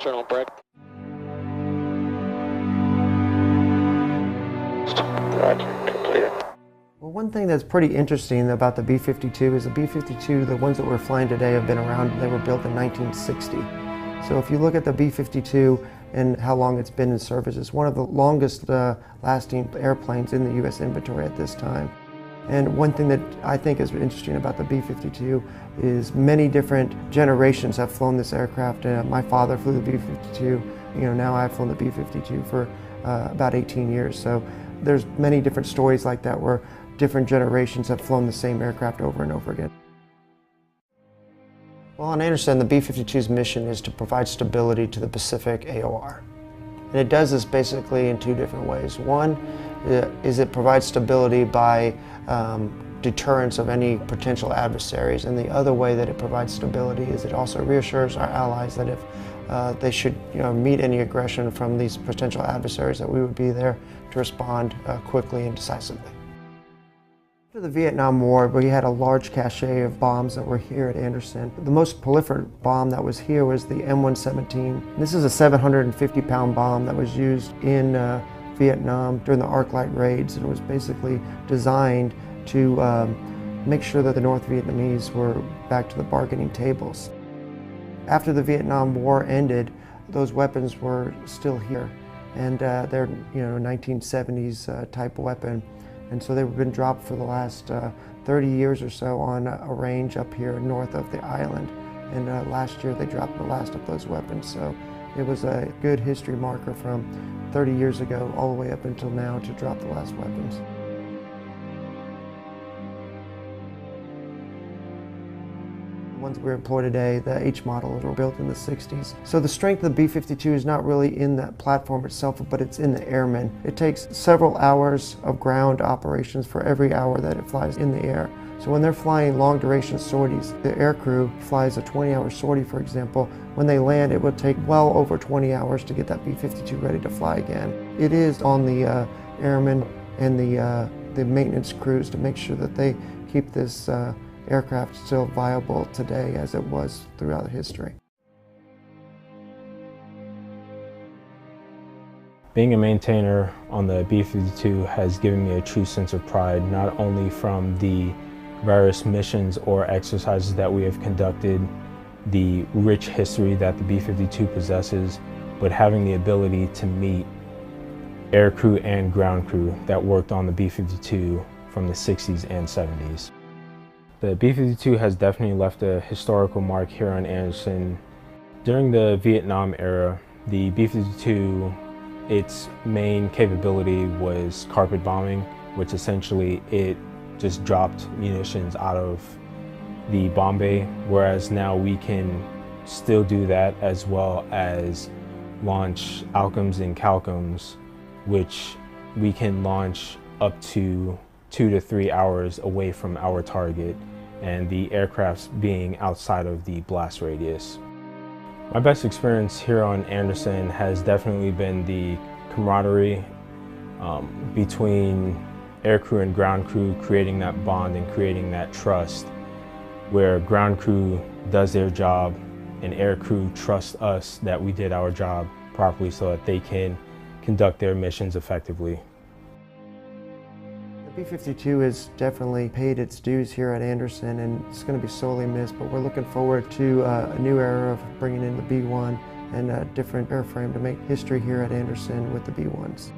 external brake. Roger, completed. Well, one thing that's pretty interesting about the B-52 is the B-52, the ones that we're flying today have been around, they were built in 1960. So if you look at the B-52 and how long it's been in service, it's one of the longest lasting airplanes in the U.S. inventory at this time. And one thing that I think is interesting about the B-52 is many different generations have flown this aircraft. My father flew the B-52, now I've flown the B-52 for about 18 years. So there's many different stories like that where different generations have flown the same aircraft over and over again. Well, on Andersen, the B-52's mission is to provide stability to the Pacific AOR. And it does this basically in two different ways. One is it provides stability by deterrence of any potential adversaries, and the other way that it provides stability is it also reassures our allies that if they should meet any aggression from these potential adversaries, that we would be there to respond quickly and decisively. After the Vietnam War, we had a large cache of bombs that were here at Andersen. The most proliferate bomb that was here was the M117. This is a 750-pound bomb that was used in Vietnam during the Arc-Light raids, and it was basically designed to make sure that the North Vietnamese were back to the bargaining tables. After the Vietnam War ended, those weapons were still here, and they're 1970s type weapon. And so they've been dropped for the last 30 years or so on a range up here north of the island. And last year they dropped the last of those weapons. So it was a good history marker from 30 years ago all the way up until now to drop the last weapons. The ones we employ today, the H models, were built in the 60s. So the strength of the B-52 is not really in the platform itself, but it's in the airmen. It takes several hours of ground operations for every hour that it flies in the air. So when they're flying long duration sorties, the aircrew flies a 20-hour sortie, for example. When they land, it would take well over 20 hours to get that B-52 ready to fly again. It is on the airmen and the maintenance crews to make sure that they keep this aircraft still viable today as it was throughout history. Being a maintainer on the B-52 has given me a true sense of pride, not only from the various missions or exercises that we have conducted, the rich history that the B-52 possesses, but having the ability to meet aircrew and ground crew that worked on the B-52 from the 60s and 70s. The B-52 has definitely left a historical mark here on Andersen. During the Vietnam era, the B-52, its main capability was carpet bombing, which essentially it just dropped munitions out of the bomb bay, whereas now we can still do that as well as launch Alcoms and Calcoms, which we can launch up to 2 to 3 hours away from our target, and the aircrafts being outside of the blast radius. My best experience here on Andersen has definitely been the camaraderie between aircrew and ground crew, creating that bond and creating that trust where ground crew does their job and aircrew trusts us that we did our job properly so that they can conduct their missions effectively. The B-52 has definitely paid its dues here at Andersen, and it's going to be sorely missed, but we're looking forward to a new era of bringing in the B-1 and a different airframe to make history here at Andersen with the B-1s.